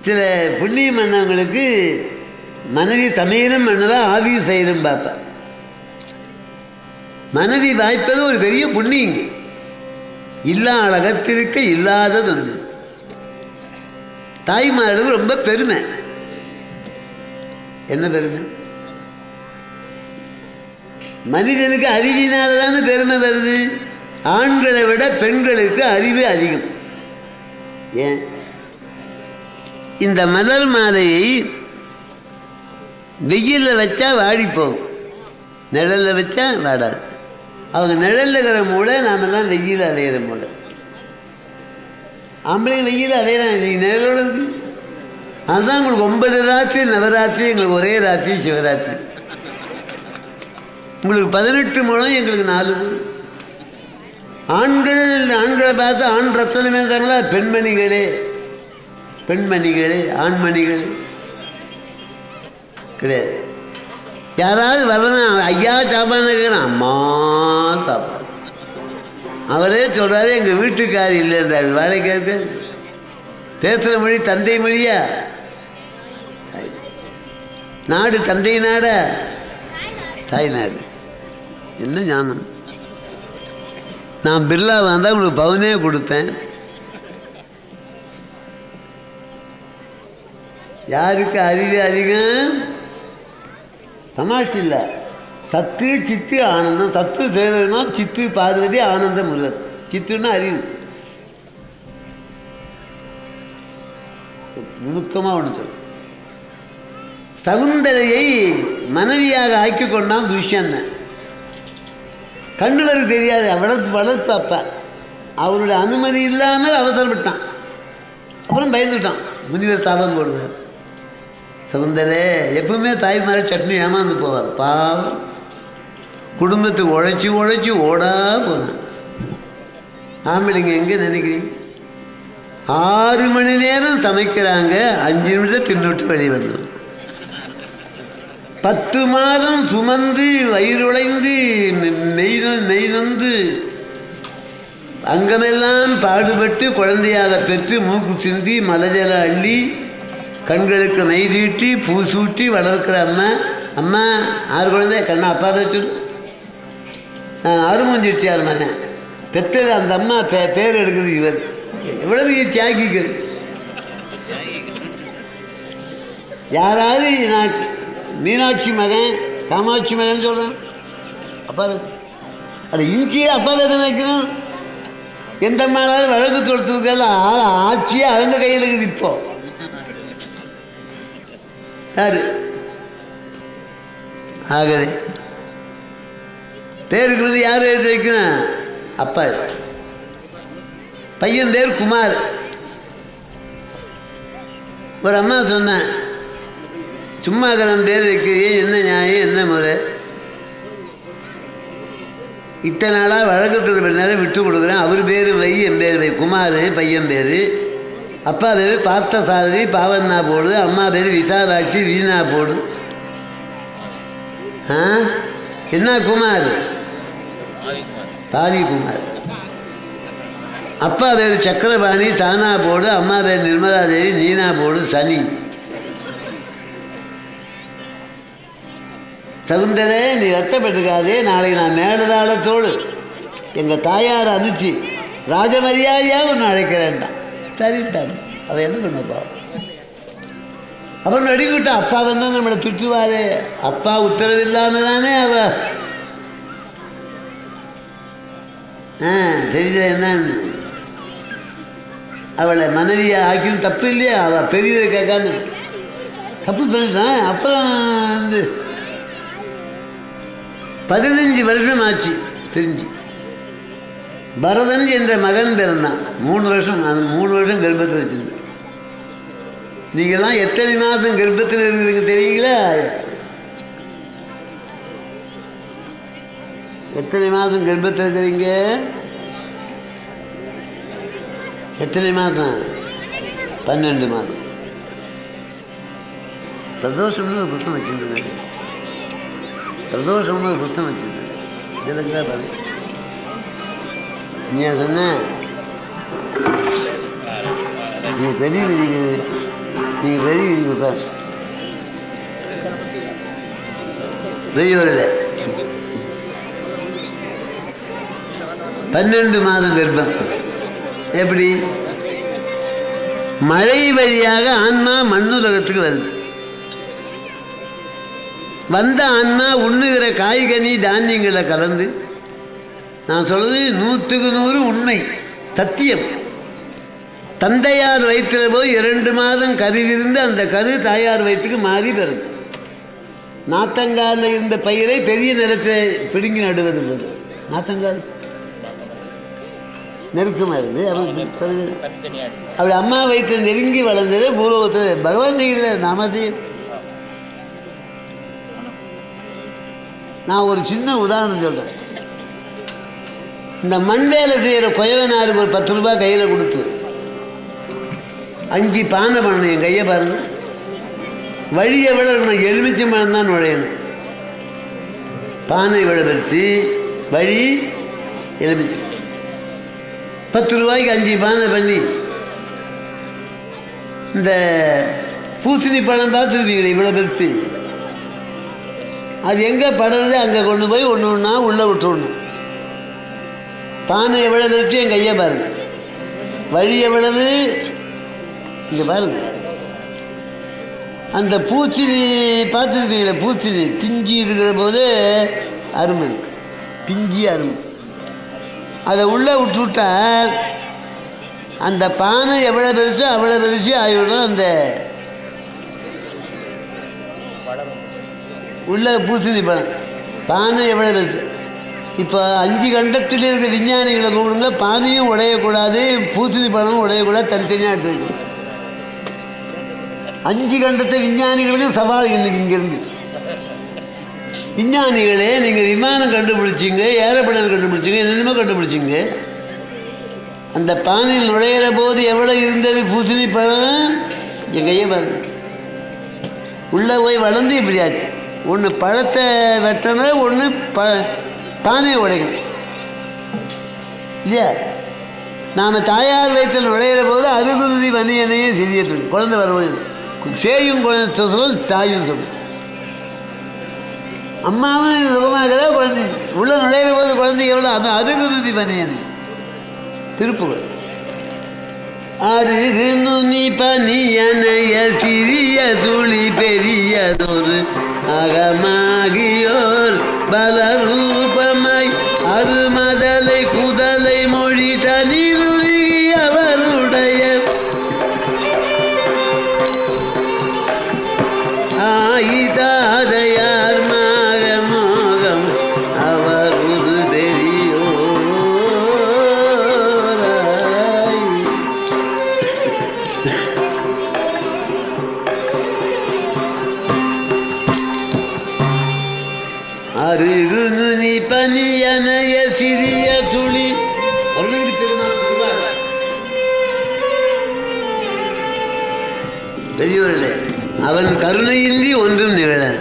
சில புண்ணியம் பண்ணவங்களுக்கு மனைவி சமையலும் பண்ணதா ஆவியும் செய்யலும் பார்ப்பேன். மனைவி வாய்ப்பது ஒரு பெரிய புண்ணியங்க. இல்லா அழகத்திருக்க இல்லாதது ஒன்று. தாய்மார்களுக்கு ரொம்ப பெருமை. என்ன பெருமை? மனிதனுக்கு அறிவினால தானே பெருமை வருது. ஆண்களை விட பெண்களுக்கு அறிவு அதிகம். ஏன்? இந்த மலர் மாலையை வெயிலில் வச்சா வாடி போகும், நிழலில் வச்சா வாடாது. அவங்க நிழலில் இருக்கிற மூளை, நாமெல்லாம் வெயில் அலையிற மூளை. ஆம்பளைங்க வெயில் அலையிறாங்க, நீங்கள் நிழலோடு இருக்கு. அதுதான் உங்களுக்கு 9 ராத்திரி நவராத்திரி, எங்களுக்கு ஒரே ராத்திரி சிவராத்திரி. உங்களுக்கு 18 மூலம், எங்களுக்கு 4 மூலம். ஆண்களை பார்த்து ஆண் ரத்தனம் என்றாங்களா? பெண்மணிகளே, பெண்மணிகளே, ஆண்மணிகளே கிடையாது. யாராவது வரணும், ஐயா சாப்பாடு கேட்குறான், அம்மா சாப்பாடு. அவரே சொல்கிறாரு, எங்கள் வீட்டுக்காரி இல்லைன்றாரு. வாழை கேட்க பேசுகிற மொழி தந்தை மொழியா? நாடு தந்தை நாடா? தாய் நாடு. என்ன ஞானம்! நான் பிர்லா வந்தால் உங்களுக்கு பவுனே கொடுப்பேன். யாருக்கு அறிவு அதிகம்? தமாஷ் இல்லை. தத்து சித்து ஆனந்தம். தத்து சேவனா, சித்து பார்வதி, ஆனந்தம் முருகன். சித்துன்னா அறிவு. நுணுக்கமாக ஒன்று சொல்ல. சகுந்தலையை மனைவியாக ஆக்கி கொண்டான் துஷ்யந்தன். கண்ணுவருக்கு தெரியாது, வளர்ப்பு அப்பா. அவருடைய அனுமதி இல்லாமல் அவசரப்பட்டான். அப்புறம் பயந்துட்டான். முனிவர் சாபம் போடுவார். சகுந்தரே, எப்பவுமே தாய்மாரை சட்னி ஏமாந்து போவார். பாவம், குடும்பத்துக்கு உழைச்சி உழைச்சி ஓடா போனான். ஆம்பளைங்க எங்கே நினைக்கிறீங்க? 6 மணி நேரம் சமைக்கிறாங்க, 5 நிமிஷம் தின்னுட்டு வெளியே வந்தோம். 10 மாதம் சுமந்து வயிறுழைந்து மெய்நொந்து அங்கமெல்லாம் பாடுபட்டு குழந்தையாக பெற்று மூக்கு சிந்தி மலஜல அள்ளி கண்களுக்கு மை தீட்டி பூ சூட்டி வளர்க்கிற அம்மா. அம்மா 6 குழந்தை கண்ணா அப்பா வச்சுடு. அருமஞ்சிச்சியார் மகன் பெற்றது அந்த அம்மா. பேர் எடுக்குது இவர். எவ்வளவு தியாகிகள்! யாராவது நான் மீனாட்சி மகன், காமாட்சி மகன் சொல்கிறேன். அப்பா அது இஞ்சியே அப்பா வேதனை வைக்கணும். எந்த மாலாவது வழக்கு தொடுத்துருக்கெல்லாம் ஆட்சியே அவங்க கையில் இருக்குது. இப்போ யாரு? ஆகவே பேருக்கு வந்து யார் எழுதி வைக்கணும்? அப்பா. பையன் பேர் குமார். ஒரு அம்மா சொன்னேன், சும்மா கரம் பேர் வைக்கிறீ, என்ன நியாயம், என்ன முறை? இத்தனை நாளாக வழக்கத்துக்கு நேரம் விட்டு கொடுக்குறேன். அவர் பேர் வை, என் பேர் வை. குமார் பையன் பேர். அப்பா பேர் பார்த்த சாரதி, பாவண்ணா போடு. அம்மா பேர் விசாலாட்சி, வீணா போடு. என்ன குமார்? பாவி குமார். அப்பா பேர் சக்கரபாணி, சானா போடு. அம்மா பேர் நிர்மலாதேவி, நீனா போடு. சனி. சகுந்தரே, நீ வருத்தப்பட்டிருக்காதே. நாளைக்கு நான் மேலதாளத்தோடு எங்கள் தாயார் அனுப்பிச்சு ராஜமரியாதையாக ஒன்று அழைக்கிறேன்டா. சரிட்டான். அதை என்ன பண்ணப்பா? அப்புறம் நடிக்கிட்டான். அப்பா வந்தால் நம்மளை திட்டுவாரு. அப்பா உத்தரவு இல்லாமல் தானே அவ தெரியல என்னன்னு. அவளை மனைவியை ஆக்கியும் தப்பு இல்லையா? அவள் பெரியதை கேட்காம தப்பு பண்ணிட்டான். அப்புறம் வந்து 15 வருஷம் ஆச்சு தெரிஞ்சு. பரதன் என்ற மகன் பிறந்தான். 3 வருஷம். அந்த 3 வருஷம் கர்ப்பத்தில் வச்சிருந்தேன். நீங்கள்லாம் எத்தனை மாதம் கர்ப்பத்தில் இருக்கிறீங்க தெரியுங்களா? எத்தனை மாதம் கர்ப்பத்தில் இருக்கிறீங்க? எத்தனை மாதம்? 12 மாதம். பிரதோஷம்னு ஒரு புத்தம் வச்சுருந்தேன். பிரதோஷம்னு ஒரு புத்தம் வச்சுருந்தேன். இதுலங்களா பாரு. நீ சொன்ன நீங்கள் தெரியும், நீங்கள் தெரியும் உட்கார் பெரியவரில் 12 மாதம் கர்ப்பம். எப்படி? மழை வழியாக ஆன்மா மண்ணுலகத்துக்கு வருது. வந்த ஆன்மா உண்ணுகிற காய்கனி தானியங்களை கலந்து, நான் சொல்றது 100க்கு 100 உண்மை சத்தியம். தந்தையார் வயிற்றில் போய் 2 மாதம் கருவிருந்து அந்த கரு தாயார் வயிற்றுக்கு மாறி பிறகு நாத்தங்காலில் இருந்த பயிரை பெரிய நிலத்தில் பிடுங்கி நடுவது போது நாத்தங்கால் நெருக்கமாக இருந்து அப்படி அம்மா வயிற்றில் நெருங்கி வளர்ந்தது பூலோகத்தில் பகவான் செய்கிற நாமத்தையும். நான் ஒரு சின்ன உதாரணம் சொல்கிறேன். இந்த மண் வேலை செய்கிற குயவனாருக்கு ஒரு 10 ரூபாய் கையில் கொடுத்து 5 பானை பண்ணணும். என் கையை பாருங்கள், வழி எவ்வளோ இருக்கணும்? எலுமிச்சம்பழம் தான் நுழையணும். பானை எவ்வளோ பெருத்து, வழி எலுமிச்சம். 10 ரூபாய்க்கு 5 பானை பண்ணி இந்த பூசணி பழம் பார்த்துருப்பீங்களே இவ்வளோ பெருத்து, அது எங்கே படுறது அங்கே கொண்டு போய் ஒன்று ஒன்றா உள்ளே விட்டுடணும். பானை எவ்வளோ பெருத்து என் கையை பாருங்கள், வழி எவ்வளவு இங்கே பாருங்க. அந்த பூச்சினி பார்த்துருப்பீங்களே, பூச்சினி பிஞ்சி இருக்கிற போது அருமை, பிஞ்சி அருமை, அதை உள்ளே விட்டுவிட்டா அந்த பானை எவ்வளோ பெருசோ அவ்வளோ பெருசு ஆகிவிடும். அந்த உள்ள பூசணி பழம் பானை எவ்வளோ பெருசு. இப்போ 5 கண்டத்தில் இருக்கிற விஞ்ஞானிகளை கூப்பிடுங்க, பானையும் உடையக்கூடாது, பூசணி பழமும் உடையக்கூடாது, தனித்தனியாக எடுத்து வைக்கணும். 5 கண்டத்தை விஞ்ஞானிகளுக்கும் சவால் இன்னைக்கு இங்கேருந்து. விஞ்ஞானிகளே, நீங்கள் விமானம் கண்டுபிடிச்சிங்க, ஏரோப்ளேன் கண்டுபிடிச்சிங்க, என்னென்னமோ கண்டுபிடிச்சிங்க, அந்த பானையில் நுழையிற போது எவ்வளோ இருந்தது பூசணி பழம்? என் கையை பாருங்க, உள்ளே போய் வளர்ந்து இப்படி ஆச்சு. ஒன்று பழத்தை வெட்டணும், ஒன்று பானையை உடைக்கணும் இல்லையா? நாம் தாயார் வயிற்றில் நுழையிற போது அருகுருதி வன்னியனையும் சிறிய தொழில் குழந்தை வருவது சேயும் குழந்தை சொல், தாயும் சொல். அம்மாவும் சுகமாக குழந்தை உள்ள நுழையிற போது குழந்தை எவ்வளோ? அது அருகுருதி வன்னியனை திருப்புகள். அருகு நுனி பனியனைய சிறிய துளி பெரியதொரு அகமாகியோர் பலரூபமாய் அருமதலை குதலை மொழி தனிருகி அவருடைய ஆயிதாதையார் மாக மோகம் அவர் ஒரு பெரியோராய். அருகு நுனி பனியனைய சிறிய துளி பெரியோர்களே, அவன் கருணையின்றி ஒன்றும் நிகழாது.